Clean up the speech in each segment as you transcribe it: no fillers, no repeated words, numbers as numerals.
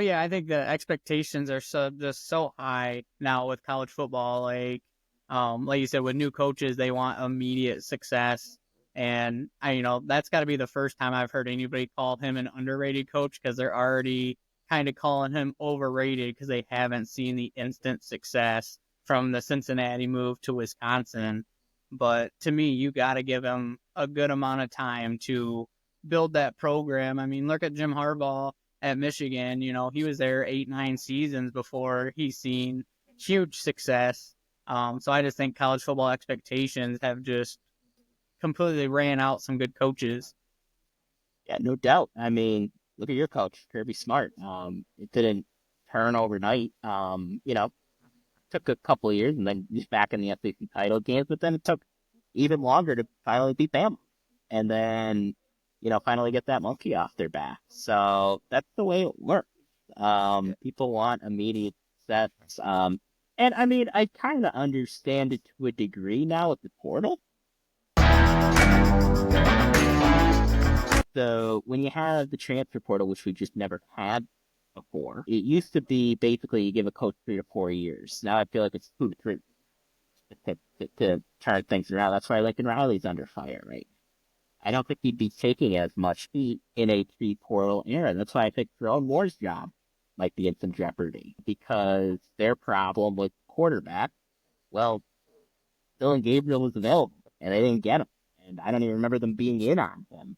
But yeah, I think the expectations are just so high now with college football. Like you said, with new coaches, they want immediate success, and that's got to be the first time I've heard anybody call him an underrated coach, because they're already kind of calling him overrated because they haven't seen the instant success from the Cincinnati move to Wisconsin. But to me, you got to give him a good amount of time to build that program. I mean, look at Jim Harbaugh at Michigan. He was there 8-9 seasons before he's seen huge success. So I just think college football expectations have just completely ran out some good coaches. Yeah, no doubt. I mean, look at your coach, Kirby Smart. It didn't turn overnight. Took a couple of years and then he's back in the SEC title games, but then it took even longer to finally beat Bama. And then, finally get that monkey off their back. So that's the way it works. People want immediate success. And I mean, I kind of understand it to a degree now with the portal. So when you have the transfer portal, which we just never had before, it used to be basically you give a coach 3 to 4 years. Now I feel like it's 2 to 3 to turn things around. That's why Lincoln Riley's under fire, right? I don't think he'd be taking as much heat in a pre-portal era. That's why I think Throne Moore's job might be in some jeopardy, because their problem with quarterback, well, Dylan Gabriel was available and they didn't get him, and I don't even remember them being in on him.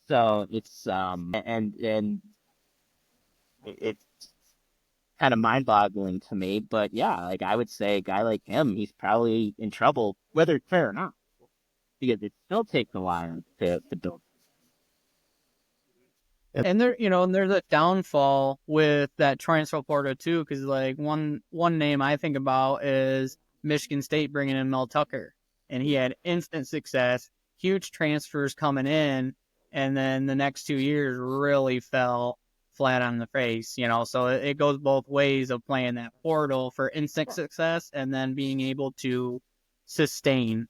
So it's and it's kind of mind-boggling to me. But yeah, like I would say, a guy like him, he's probably in trouble, whether it's fair or not, because it still takes a while to build. And there's a downfall with that transfer portal too, because like one name I think about is Michigan State bringing in Mel Tucker, and he had instant success, huge transfers coming in, and then the next 2 years really fell flat on the face. So it goes both ways of playing that portal for instant success and then being able to sustain.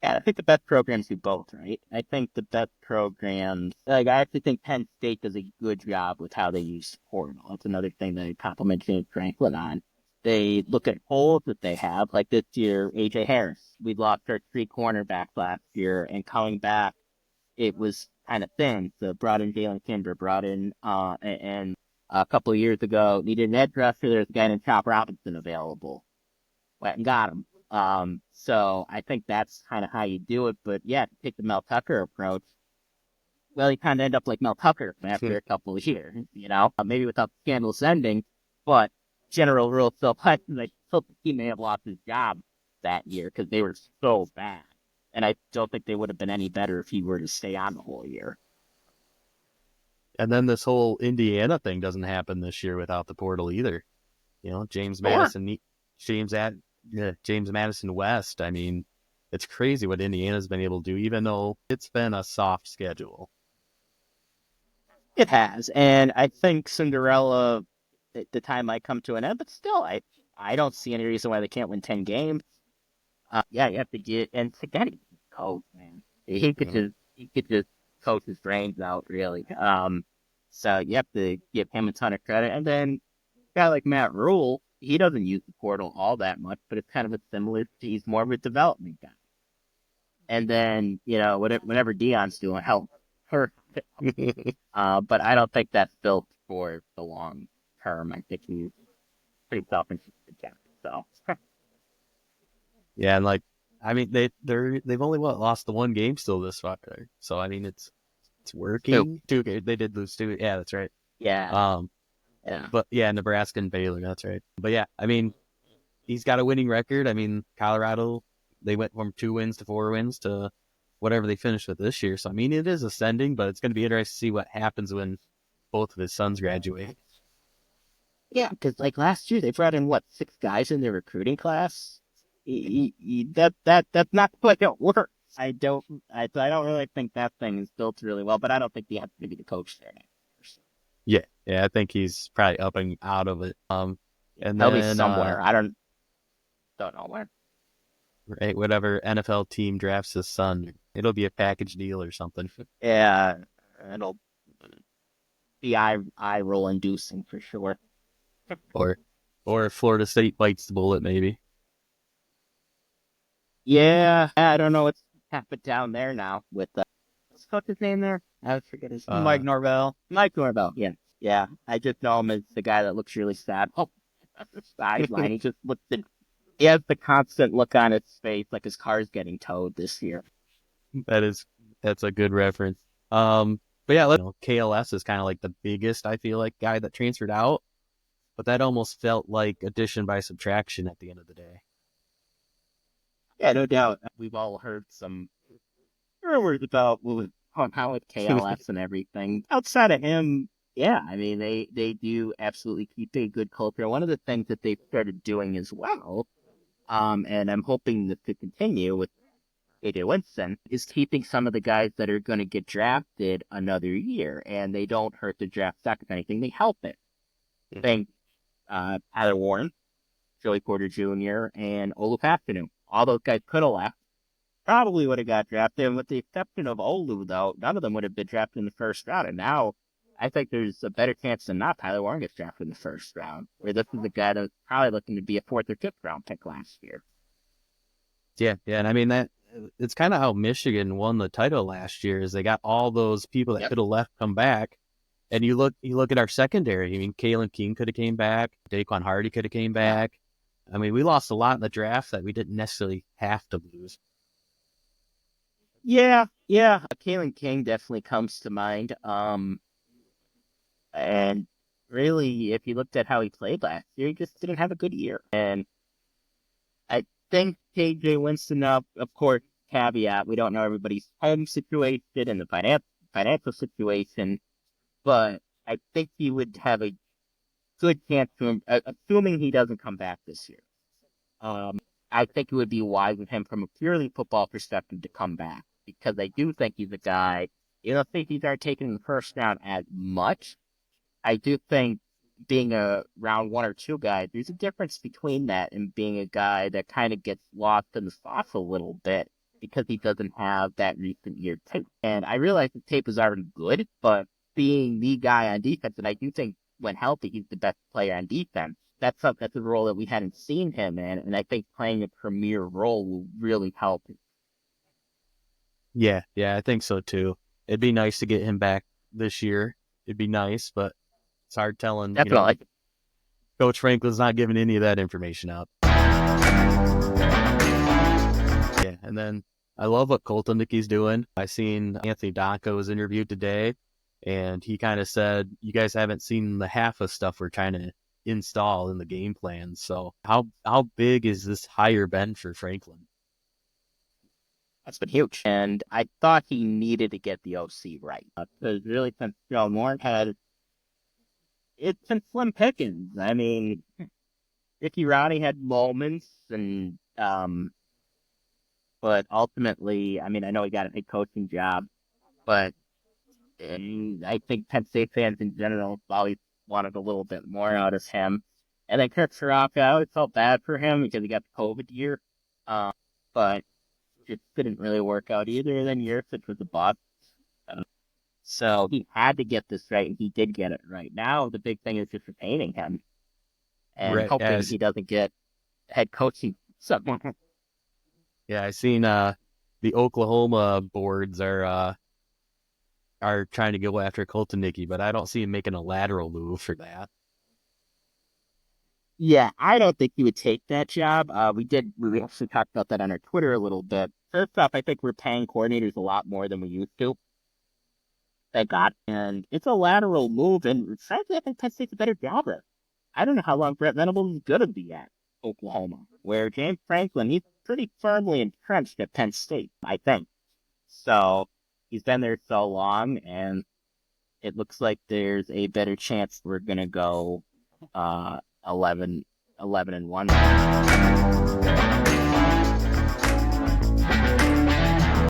Yeah, I think the best programs do both, right? I think the best programs, like I actually think Penn State does a good job with how they use portal. That's another thing that I compliment James Franklin on. They look at holes that they have, like this year, AJ Harris. We lost our 3 cornerbacks last year, and coming back, it was kind of thin. So brought in Jalen Kimber, and a couple of years ago, needed an edge rusher. There's a guy named Chop Robinson available. Went and got him. So I think that's kind of how you do it. But yeah, to take the Mel Tucker approach, well, you kind of end up like Mel Tucker after a couple of years, maybe without the scandalous ending, but general rule still applies. I still think he may have lost his job that year because they were so bad. And I don't think they would have been any better if he were to stay on the whole year. And then this whole Indiana thing doesn't happen this year without the portal either. James Madison, James Madison West. I mean, it's crazy what Indiana's been able to do, even though it's been a soft schedule. It has, and I think Cinderella, the time might come to an end, but still, I don't see any reason why they can't win 10 games. Yeah, you have to get, and Spaghetti coach, man. He could just coach his brains out, really. So you have to give him a ton of credit. And then a guy like Matt Rule, he doesn't use the portal all that much, but it's kind of a similar, he's more of a development guy. And then, whatever Deion's doing, help her. But I don't think that's built for the long term. I think he's pretty self-interested guy. So yeah, and I mean they've only lost the 1 game still this far. So I mean it's working. 2 games. They did lose 2. Yeah, that's right. Yeah. Yeah. But yeah, Nebraska and Baylor, that's right. But yeah, I mean he's got a winning record. I mean Colorado, they went from 2 wins to 4 wins to whatever they finished with this year. So I mean it is ascending, but it's going to be interesting to see what happens when both of his sons graduate. Yeah, because like last year they brought in 6 guys in their recruiting class. That's not like it works. I don't really think that thing is built really well, but I don't think he has to be the coach there. Yeah, I think he's probably up and out of it. And he'll be somewhere. I don't know where. Right, whatever NFL team drafts his son, it'll be a package deal or something. Yeah, be eye roll inducing for sure. Or if Florida State bites the bullet, maybe. Yeah, I don't know what's happened down there now with what's the coach's name there? I forget his name. Mike Norvell. Mike Norvell. Yeah, yeah. I just know him as the guy that looks really sad. Oh, at the sideline, he just looks. He has the constant look on his face like his car's getting towed this year. That's a good reference. But yeah, KLS is kind of like the biggest, I feel like, guy that transferred out, but that almost felt like addition by subtraction at the end of the day. Yeah, no doubt. We've all heard some rumors about how with KLS and everything. Outside of him, yeah, I mean they do absolutely keep a good culture. One of the things that they've started doing as well, and I'm hoping that to continue with AJ Winston, is keeping some of the guys that are going to get drafted another year, and they don't hurt the draft stock if anything, they help it. I think Tyler Warren, Joey Porter Jr., and Olu Pastanu. All those guys could have left. Probably would have got drafted. And with the exception of Olu, though, none of them would have been drafted in the first round. And now I think there's a better chance than not Tyler Warren gets drafted in the first round, where this is a guy that's probably looking to be a 4th or 5th round pick last year. Yeah, and I mean it's kind of how Michigan won the title last year. Is they got all those people that could have left come back, and you look at our secondary. I mean, Kalen King could have came back, Daquan Hardy could have came back. I mean, we lost a lot in the draft that we didn't necessarily have to lose. Yeah. Kalen King definitely comes to mind. And really, if you looked at how he played last year, he just didn't have a good year. And I think KJ Winston, of course, caveat, we don't know everybody's home situation and the financial situation, but I think he would have a good chance to him, assuming he doesn't come back this year. I think it would be wise of him from a purely football perspective to come back, because I do think he's a guy, safeties aren't taken in the first round as much. I do think being a round 1 or 2 guy, there's a difference between that and being a guy that kind of gets lost in the sauce a little bit because he doesn't have that recent year tape. And I realize the tape is already good, but being the guy on defense, and I do think when healthy, he's the best player on defense. That's a role that we hadn't seen him in, and I think playing a premier role will really help. Yeah, I think so too. It'd be nice to get him back this year. It'd be nice, but it's hard telling. Definitely. Coach Franklin's not giving any of that information out. Yeah, and then I love what Kotelnicki's doing. I seen Anthony Donko was interviewed today, and he kind of said, you guys haven't seen the half of stuff we're trying to install in the game plan. So how big is this hire been for Franklin? That's been huge. And I thought he needed to get the OC right. Because really, since Shawn Kane it's been slim pickings. I mean, Ricky Roddy had moments, and but ultimately, I mean, I know he got a head coaching job, but I think Penn State fans in general always wanted a little bit more out of him. And then Kirk Ciarrocca, I always felt bad for him because he got the COVID year, but it didn't really work out either. Then Yurcich was a bust. So he had to get this right, and he did get it right. Now the big thing is just retaining him and hoping he doesn't get head coaching somewhere. Yeah, I seen the Oklahoma boards are trying to go after Kotelnicki, but I don't see him making a lateral move for that. Yeah, I don't think he would take that job. We actually talked about that on our Twitter a little bit. First off, I think we're paying coordinators a lot more than we used to. Thank God. And it's a lateral move, and frankly, I think Penn State's a better jobber. I don't know how long Brett Venables is going to be at Oklahoma, where James Franklin, he's pretty firmly entrenched at Penn State, I think. So he's been there so long, and it looks like there's a better chance we're going to go 11-1.